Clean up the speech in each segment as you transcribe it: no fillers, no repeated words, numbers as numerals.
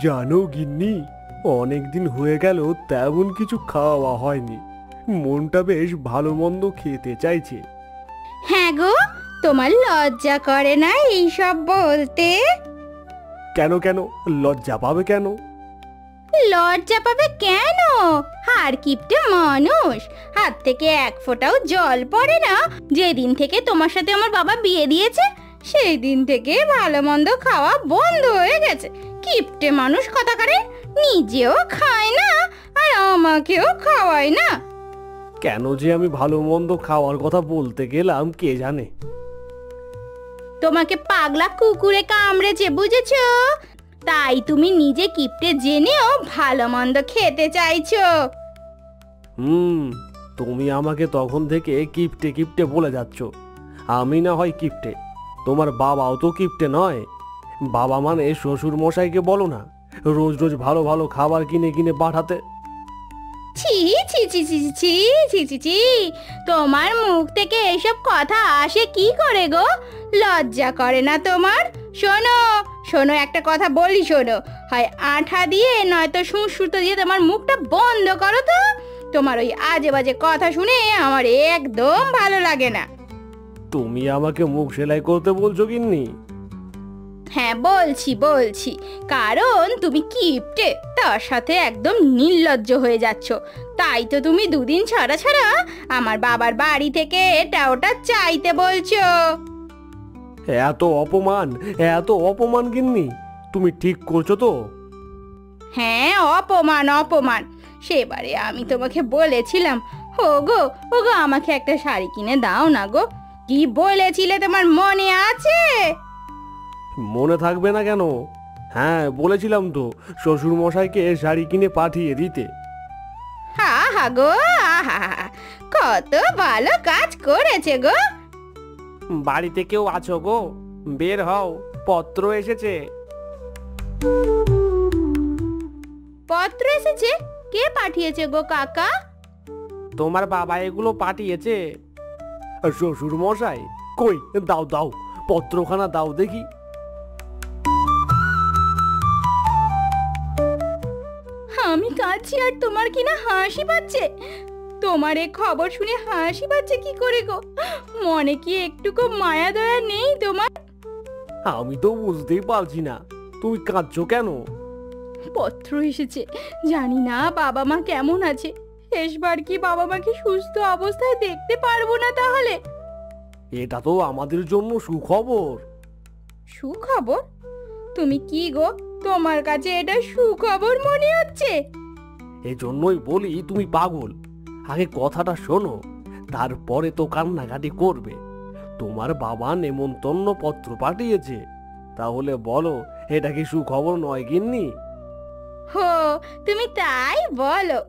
জানো গিন্নি, অনেকদিন হয়ে গেল তেমন কিছু খাওয়া হয়নি। মনটা বেশ ভালো মন্দ খেতে চাইছে। হ্যাঁ গো, তোমার লজ্জা করে না এইসব বলতে? কেন কেন লজ্জা পাবে কেন? লজ্জা পাবে কেন? হাড় কিপটে মানুষ, হাত থেকে এক ফোঁটাও জল পড়ে না। যেদিন থেকে তোমার সাথে আমার বাবা বিয়ে দিয়েছে সেই দিন থেকে ভালো মন্দ খাওয়া বন্ধ হয়ে গেছে। কিপটে মানুষ কথাকারে, নিজেও খায় না আর আমাকেও খাওয়ায় না। কেন যে আমি ভালো মন্দ খাওয়ার কথা বলতে গেলাম কে জানে। তোমাকে পাগলা কুকুরে কামড়েছে, বুঝেছো? তাই তুমি নিজে কিপটে জেনেও ভালো মন্দ খেতে চাইছো। তুমি আমাকে তখন থেকে কিপটে কিপটে বলে যাচ্ছ। আমি না হয় কিপটে, তোমার বাবাও তো কিপটে নয়। বাবা মানে শ্বশুর মশাইকে বলো না রোজ রোজ ভালো ভালো খাবার কিনে কিনে পাঠাতে। ছি ছি ছি ছি ছি ছি ছি ছি, তোমার মুখ থেকে এসব কথা আসে কি করে গো? লজ্জা করে না তোমার? শোনো শোনো, একটা কথা বলি শোনো, হয় আঠা দিয়ে নয়তো সুঁসুতো দিয়ে তোমার মুখটা বন্ধ করো তো। তোমার ওই আজে বাজে কথা শুনে আমার একদম ভালো লাগে না। তুমি আমাকে মুখ সেলাই করতে বলছো গিন্নি? হ্যাঁ বলছি, কারণ তুমি কিপটে, তার সাথে একদম নির্লজ্জ হয়ে যাচ্ছ। তাই তো তুমি দুদিন ছাড়া ছাড়া আমার বাবার বাড়ি থেকে এটা ওটা চাইতে বলছো। এত অপমান, এত অপমান গিন্নি, তুমি ঠিক করছো তো? হ্যাঁ অপমান অপমান। সেবারে আমি তোমাকে বলেছিলাম, ওগো ওগো আমাকে একটা শাড়ি কিনে দাও না গো। কি বলেছিলে তোমার মনে আছে? মনে থাকবে না কেন? হ্যাঁ বলেছিলাম তো শ্বশুর মশাইকে শাড়ি কিনে পাঠিয়ে দিতে। হা হা গো, আহা, কত ভালো কাজ করেছে গো। বাড়িতে কেউ আছো গো? বের হও, পত্র এসেছে। পত্র এসেছে? কে পাঠিয়েছে গো কাকা? তোমার বাবা এগুলো পাঠিয়েছে। শ্বশুর মশাই কই, দাও দাও পত্রখানা দাও দেখি। আমি কাঁদছি আর তোমার কিনা হাসি পাচ্ছে। তোমার এ খবর শুনে হাসি পাচ্ছে কি করে গো? মনে কি একটুকু মায়া দয়া নেই তোমার? আমি তো বুঝতেই পারছি না তুমি কাঁদছো কেন। পত্র এসেছে, জানি না বাবা মা কেমন আছে। শেষবার কি বাবা মাকে সুস্থ অবস্থায় দেখতে পারবো না তাহলে? এটা তো আমাদের জন্য সুখবর। সুখবর? তুমি কি গো, তোমার কাছে এটা সুখবর মনে হচ্ছে? এজন্যই বলি তুমি পাগল। আগে কথাটা শোনো, তারপরে তো কান্নাকাটি করবে। তোমার বাবা নেমন্তন্ন পত্র পাঠিয়েছে, তাহলে বলো এটা কি সুখবর নয় গিন্নি? হো, তুমি তাই বলো?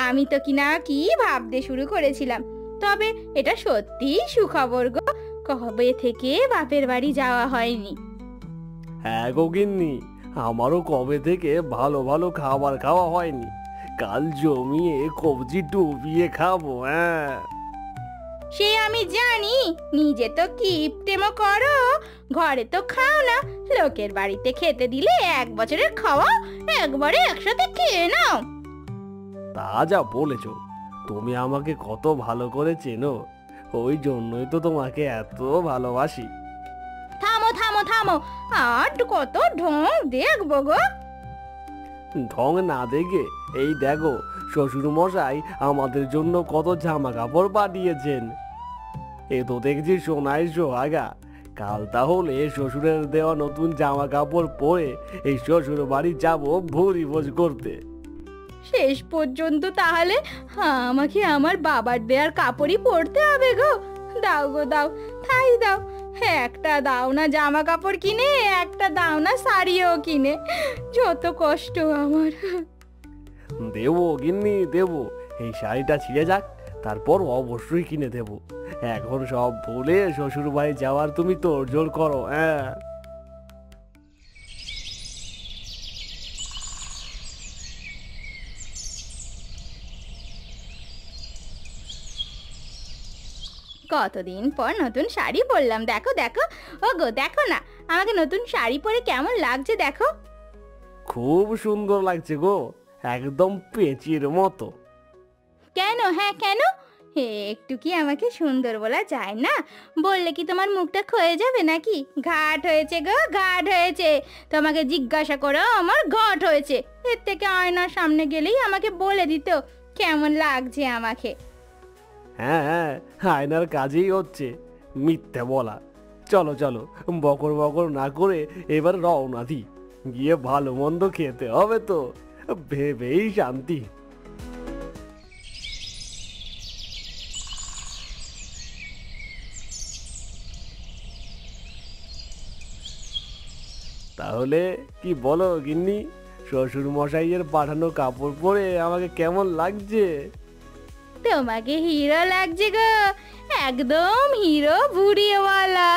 আমি তো কিনা কি ভাবতে শুরু করেছিলাম। তবে এটা সত্যি সুখবর গো। কবে থেকে বাপের বাড়ি যাওয়া হয়নি। হ্যাঁ গো গিন্নি, আমারও কবে থেকে ভালো ভালো খাবার খাওয়া হয়নি। কাল জমিয়ে কবজি ডুবিয়ে খাবো। হ্যাঁ সে আমি জানি, নিজে তো কিপটেমো করো, ঘরে তো খাও না। লোকের বাড়িতে খেতে দিলে 1 বছরের খাওয়া একবারে একসাথে খেয়ে নাও। তা যা বলেছ, তুমি আমাকে কত ভালো করে চেনো, ওই জন্যই তো তোমাকে এত ভালোবাসি। থামো থামো থামো, আর কত ঢং দেখবো গো? ঢং না দেখে এই দেখো, শ্বশুর মশাই আমাদের জন্য কত জামা কাপড় পাঠিয়েছেন। এ তো দেখছি সোনায় সোহাগা। কাল তাহলে শ্বশুরের দেওয়া নতুন জামা কাপড় পরে এই শ্বশুর বাড়ি যাবো ভুরি ভোজ করতে। শেষ পর্যন্ত তাহলে আমাকে আমার বাবার দেয়ার কাপড়ই পরতে হবে গো? দাও গো দাও, তাই দাও। একটা দাও না জামা কাপড় কিনে, একটা দাও না শাড়িও কিনে। যত কষ্ট আমার। দেবো গিন্নি দেবো, এই শাড়িটা ছিঁড়ে যাক, তারপর অবশ্যই কিনে দেবো। এখন সব ভুলে শ্বশুর বাড়ি যাওয়ার তুমি তোড়জোড় করো। হ্যাঁ কতদিন পর নতুন শাড়ি পরলাম, দেখো দেখো। ও গো দেখো না, আমাকে নতুন শাড়ি পরে কেমন লাগছে দেখো। খুব সুন্দর লাগছে গো, একদম পেঁচির মতো। কেন? হ্যাঁ কেন? একটু কি আমাকে সুন্দর বলা যায় না? বললে কি তোমার মুখটা ক্ষয়ে যাবে নাকি? ঘাট হয়েছে গো, ঘাট হয়েছে। তোমাকে জিজ্ঞাসা করো আমার ঘাট হয়েছে। এর থেকে আয়নার সামনে গেলেই আমাকে বলে দিত কেমন লাগছে আমাকে। হ্যাঁ হ্যাঁ, আয়নার কাজেই হচ্ছে মিথ্যে বলা। চলো চলো, বকর বকর না করে এবার রওনা দি, গিয়ে ভালো মন্দ খেতে হবে তো, ভেবেই শান্তি। তাহলে কি বলো গিন্নি, শ্বশুর মশাইয়ের পাঠানো কাপড় পরে আমাকে কেমন লাগছে? তোমাকে হিরো লাগছে গো, একদম হিরো বুড়িওয়ালা।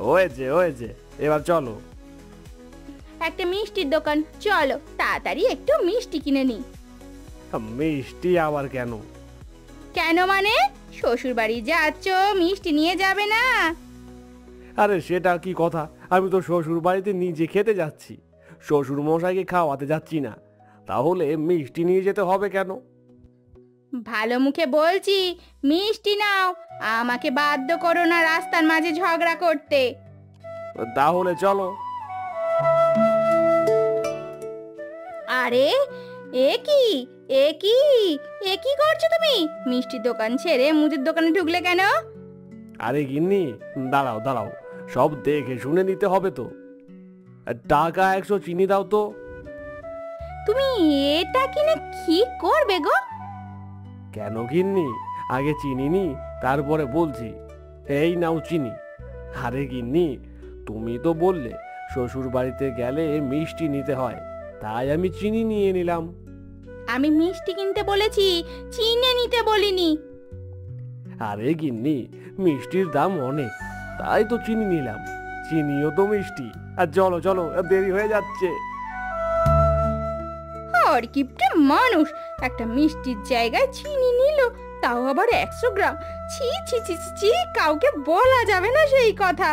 হয়েছে হয়েছে, এবার চলো। একটা মিষ্টির দোকান, চলো তাড়াতাড়ি একটু মিষ্টি কিনে নি। মিষ্টি আবার কেন? কেন মানে? শ্বশুর বাড়ি যাচ্ছ, মিষ্টি নিয়ে যাবে না? আরে সেটা কি কথা, আমি তো শ্বশুর বাড়িতে নিজে খেতে যাচ্ছি, শ্বশুর মশাইকে খাওয়াতে যাচ্ছি না, তাহলে মিষ্টি নিয়ে যেতে হবে কেন? ভালো মুখে বলছি মিষ্টি নাও, আমাকে বাধ্য করো না রাস্তার মাঝে ঝগড়া করতে। তাহলে চলো। আরে এ কি, এ কি, এ কি করছো তুমি? মিষ্টির দোকান ছেড়ে মুদির দোকানে ঢুকলে কেন? আরে গিন্নি, দাঁড়াও দাঁড়াও, সব দেখে শুনে নিতে হবে তো। টাকা 100 চিনি দাও তো। তুমি এটা কিনে কি করবে গো? কেন গিন্নি, আগে চিনি নি, তারপরে বলছি। এই নাও চিনি। আরে গিন্নি, তুমি তো বললে শ্বশুর বাড়িতে গেলে মিষ্টি নিতে হয়, তাই আমি চিনি নিয়ে নিলাম। আমি মিষ্টি কিনতে বলেছি, চিনে নিতে বলিনি। আরে গিন্নি, মিষ্টির দাম অনেক, তাই তো চিনি নিলাম, চিনিও তো মিষ্টি। আর চলো চলো, দেরি হয়ে যাচ্ছে। আর কিপটে মানুষ, একটা মিষ্টির জায়গায় চিনি নিল, তাও আবার 100 গ্রাম। ছি ছি ছি ছি ছি, কাউকে বলা যাবে না সেই কথা।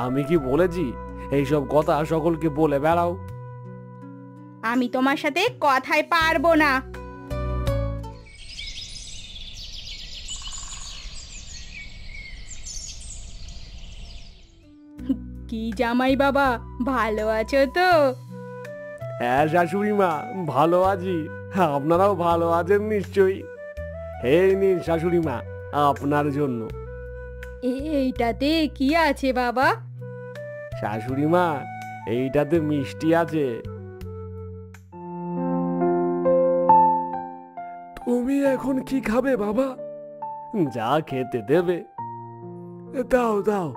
আমি কি বলেছি এইসব কথা সকলকে বলে বেড়াও? আমি তোমার সাথে কথায় পারবো না। কি জামাই বাবা, ভালো আছো তো? হ্যাঁ শাশুড়ি মা, ভালো আছি, আপনারাও ভালো আছেন নিশ্চয়ই। এই নিন শাশুড়ি মা, আপনার জন্য। এইটাতে কি আছে বাবা? শাশুড়ি মা, এইটাতে মিষ্টি আছে। তুমি এখন কি খাবে বাবা? যা খেতে দেবে। দাও দাও,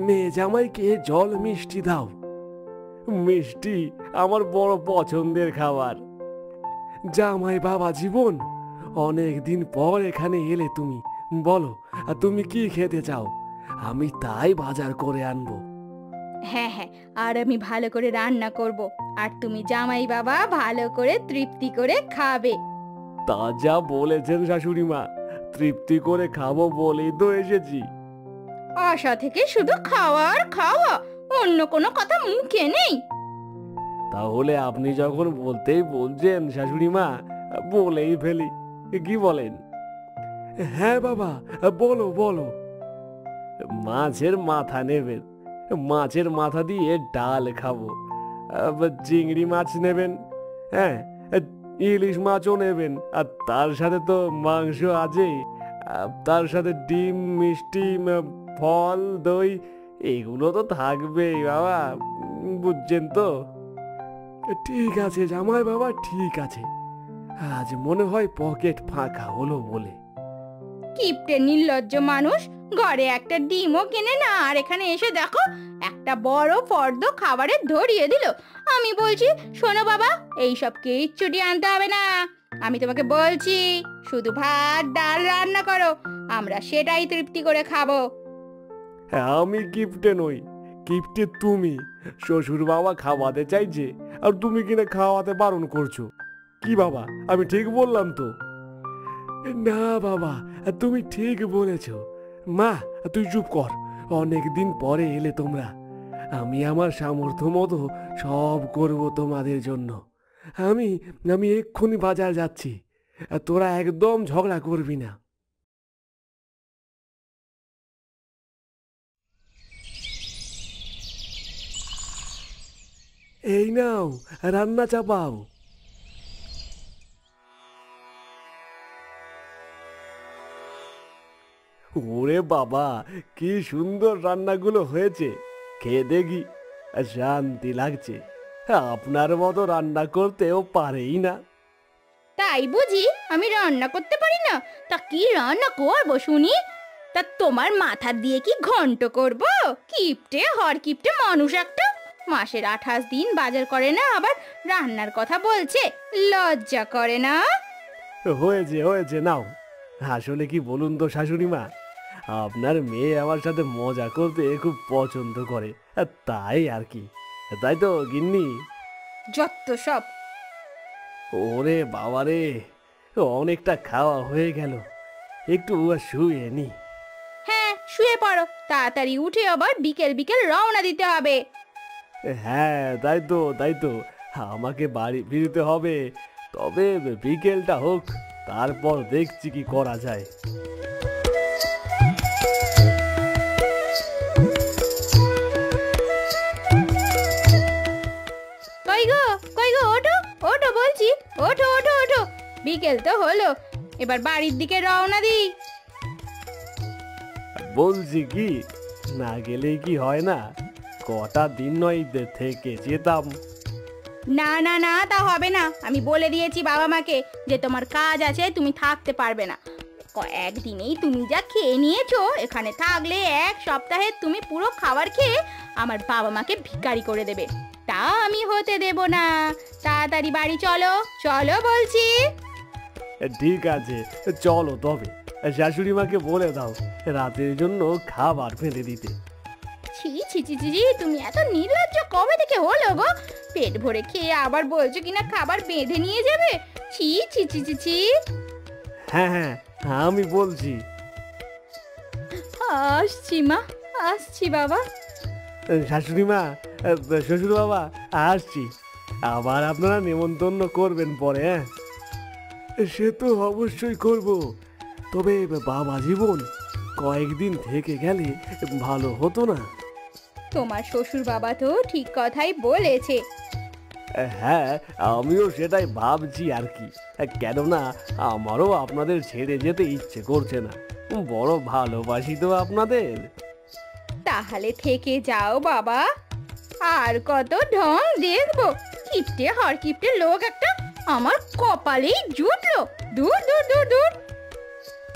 মেয়ে জামাইকে জল মিষ্টি দাও। মিষ্টি আমার বড় পছন্দের খাবার। জামাই বাবা জীবন, অনেক দিন পর এখানে এলে তুমি, বলো আর তুমি কি খেতে চাও, আমি তাই বাজার করে আনবো। হ্যাঁ হ্যাঁ, আর আমি ভালো করে রান্না করব, আর তুমি জামাই বাবা ভালো করে তৃপ্তি করে খাবে। তা যা বলেছেন শাশুড়ি মা, তৃপ্তি করে খাবো বলেই তো এসেছি। আশা থেকে শুধু খাওয়া আর খাওয়া, অন্য কোনো কথা মুখে নেই। তাহলে আপনি যখন বলতেই বলছেন শাশুড়ি মা, বলেই ফেলি, কি বলেন? হ্যাঁ বাবা, বলো বলো। মাছের মাথা নেবেন, মাছের মাথা দিয়ে ডাল খাবো। চিংড়ি মাছ নেবেন, হ্যাঁ, ইলিশ মাছও নেবেন, আর তার সাথে তো মাংস আছেই, তার সাথে ডিম, মিষ্টি, ফল, দই, এগুলো তো থাকবেই বাবা, বুঝছেন তো? ঠিক আছে জামাই বাবা, ঠিক আছে, আজ মনে হয় পকেট ফাঁকা হলো বলে। কিপটে নির্লজ্জ মানুষ, ঘরে একটা ডিমও কেনে না, আর এখানে এসে দেখো একটা বড় ফর্দ খাবারের ধরিয়ে দিল। আমি বলছি শোনো বাবা, এইসব কিচ্ছুটি আনতে হবে না। আমি তোমাকে বলছি শুধু ভাত ডাল রান্না করো, আমরা সেটাই তৃপ্তি করে খাবো। আমি কিপটে নই, কিপটে তুমি। শ্বশুর বাবা খাওয়াতে চাইছে আর তুমি কিনা খাওয়াতে বারণ করছো। কি বাবা, আমি ঠিক বললাম তো? না বাবা, তুমি ঠিক বলেছ। মা, তুই চুপ কর। অনেকদিন পরে এলে তোমরা। আমি আমার সামর্থ্য মতো সব করব তোমাদের জন্য। আমি আমি এক্ষুনি বাজার যাচ্ছি। তোরা একদম ঝগড়া করবি না। এই নাও, রান্না চাপাও। ওরে বাবা, কি সুন্দর রান্নাগুলো হয়েছে। খেয়ে দেখি, শান্তি লাগছে। আপনার মতো রান্না করতেও পারেই না। তাই বুঝি আমি রান্না করতে পারি না? তা কি রান্না করবো শুনি? তা তোমার মাথা দিয়ে কি ঘন্ট করব? কিপটে কিপটে মানুষ একটা। মাসের 28 দিন বাজার করে না, আবার রান্নার কথা বলছে। লজ্জা করে না? হয়েছে হয়েছে, নাও। আসলে কি বলুন তো শাশুড়ি মা, আপনার মেয়ে আমার সাথে মজা করতে খুব পছন্দ করে, তাই আর কি। তাই তো গিন্নি? যত সব। ওরে বাবারে, অনেকটা খাওয়া হয়ে গেল। একটু শুয়ে নি। হ্যাঁ, শুয়ে পড়ো। তাড়াতাড়ি উঠে আবার বিকেল বিকেল রওনা দিতে হবে। হ্যাঁ, তাই তো তাই তো। আমাকে বাড়ি ফিরতে হবে। তবে বিকেলটা হোক, তারপর দেখছি কি করা যায়। কই গো, ওঠো ওঠো বলছি। ওঠো ওঠো ওঠো, বিকেল তো হলো, এবার বাড়ির দিকে রওনা দিই। বলছি কি, না গেলে কি হয় না? কটা দিন নয় থেকে যেতাম। না না না, তা হবে না। আমি বলে দিয়েছি বাবা মাকে যে তোমার কাজ আছে, তুমি থাকতে পারবে না। একদিনেই তুমি যা খেয়ে নিয়েছো, এখানে থাকলে 1 সপ্তাহে তুমি পুরো খাবার খেয়ে আমার বাবা মাকে ভিখারি করে দেবে। তা আমি হতে দেব না। তাড়াতাড়ি বাড়ি চলো, চলো বলছি। ঠিক আছে, চলো তবে। শাশুড়ি মাকে বলে দাও রাতের জন্য খাবার ফেলে দিতে। ছি ছি ছি ছি, তুমি এত নির্লজ্জ কবে থেকে হলো গো? পেট ভরে খেয়ে আবার বলছো কিনা খাবার বেঁধে নিয়ে যাবে। ছি ছি ছি ছি ছি। হ্যাঁ হ্যাঁ, আমি বলছি। আসছি মা, আসছি বাবা। শাশুড়ি মা, শ্বশুর বাবা, আসছি। আবার আপনারা নেমন্তন্ন করবেন পরে। হ্যাঁ, সে তো অবশ্যই করব। তবে বাবা জীবন, কয়েকদিন থেকে গেলে ভালো হতো না? তোমার শ্বশুর বাবা তো ঠিক কথাই বলেছে। হ্যাঁ, আমিও সেটাই ভাবছি আর কি। কেননা আমারও আপনাদের ছেড়ে যেতে ইচ্ছে করছে না। বড় ভালোবাসি তো আপনাদের। তাহলে থেকে যাও বাবা। আর কত ঢং দেখবো? কিপটে কিপটে লোক একটা আমার কপালেই জুটলো। দূর দূর দূর দূর।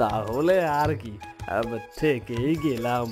তাহলে আর কি, থেকেই গেলাম।